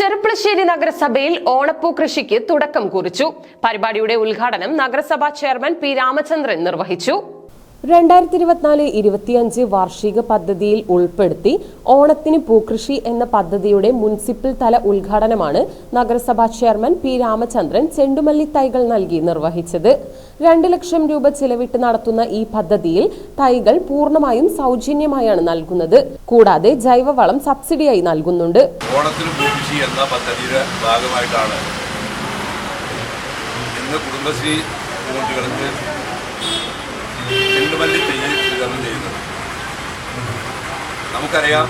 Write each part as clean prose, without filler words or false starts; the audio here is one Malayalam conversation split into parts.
ചെറുപ്പുളശ്ശേരി നഗരസഭയിൽ ഓണപ്പൂ കൃഷിക്ക് തുടക്കം കുറിച്ചു. പരിപാടിയുടെ ഉദ്ഘാടനം നഗരസഭാ ചെയർമാൻ പി രാമചന്ദ്രൻ നിർവഹിച്ചു. 2024-25 വാർഷിക പദ്ധതിയിൽ ഉൾപ്പെടുത്തി ഓണത്തിന് പൂക്കൃഷി എന്ന പദ്ധതിയുടെ മുനിസിപ്പൽ തല ഉദ്ഘാടനമാണ് നഗരസഭാ ചെയർമാൻ പി രാമചന്ദ്രൻ ചെണ്ടുമല്ലി തൈകൾ നൽകി നിർവഹിച്ചത്. 2 ലക്ഷം രൂപ ചിലവിട്ട് നടത്തുന്ന ഈ പദ്ധതിയിൽ തൈകൾ പൂർണ്ണമായും സൗജന്യമായാണ് നൽകുന്നത്. കൂടാതെ ജൈവവളം സബ്സിഡിയായി നൽകുന്നുണ്ട്. ഓണത്തിന് പൂക്കൃഷി എന്ന പദ്ധതിയുടെ ഭാഗമായിട്ടാണ് ഇന്ന് കുടുംബശ്രീ യൂണിറ്റുകൾക്ക് ചെണ്ടുമല്ലി തൈ വിതരണം ചെയ്യുന്നത്. നമുക്കറിയാം,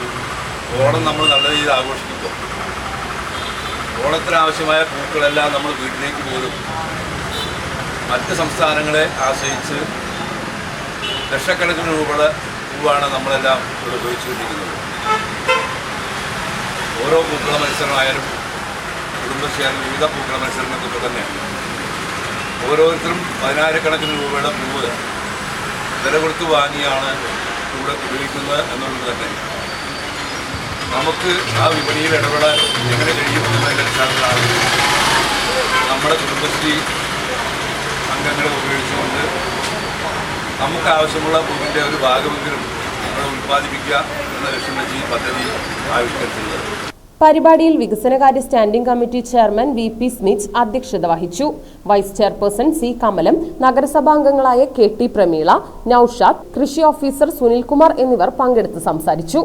ഓണം നമ്മൾ നല്ല രീതിയിൽ ആഘോഷിക്കുമ്പോൾ ഓണത്തിനാവശ്യമായ പൂക്കളെല്ലാം നമ്മൾ വീട്ടിലേക്ക് പോലും മറ്റ് സംസ്ഥാനങ്ങളെ ആശ്രയിച്ച് ലക്ഷക്കണക്കിന് രൂപയുടെ പൂവാണ് നമ്മളെല്ലാം ഇവിടെ ഉപയോഗിച്ചുകൊണ്ടിരിക്കുന്നത്. ഓരോ പൂക്കള മത്സരമായാലും കുടുംബശ്രീ ആയാലും വിവിധ പൂക്കള മത്സരങ്ങൾക്കൊക്കെ തന്നെ ഓരോരുത്തരും 10,000-കണക്കിന് രൂപയുടെ പൂവ് വില കൊടുത്ത് വാങ്ങിയാണ് ഇവിടെ ഉപയോഗിക്കുന്നത് എന്നുള്ളത് തന്നെ നമുക്ക് ആ വിപണിയിൽ ഇടപെടാൻ എങ്ങനെ കഴിയും എന്നതിൻ്റെ അടിസ്ഥാനത്തിലാണ് നമ്മുടെ കുടുംബശ്രീ അംഗങ്ങളെ ഉപയോഗിച്ചുകൊണ്ട് നമുക്ക് ആവശ്യമുള്ള പൂവിൻ്റെ ഒരു ഭാഗമെങ്കിലും നമ്മൾ ഉൽപ്പാദിപ്പിക്കുക എന്ന ലക്ഷ്യം വെച്ച് ഈ പദ്ധതി ആവിഷ്കരിച്ചിട്ടുള്ളത്. പരിപാടിയിൽ വികസനകാര്യ standing committee chairman VP Smith അധ്യക്ഷത വഹിച്ചു. വൈസ് ചെയർപേഴ്സൺ C കമലം, നഗരസഭാംഗങ്ങളായ KT പ്രമീള, നൌഷാദ്, കൃഷി ഓഫീസർ സുനിൽകുമാർ എന്നിവർ പങ്കെടുത്ത് സംസാരിച്ചു.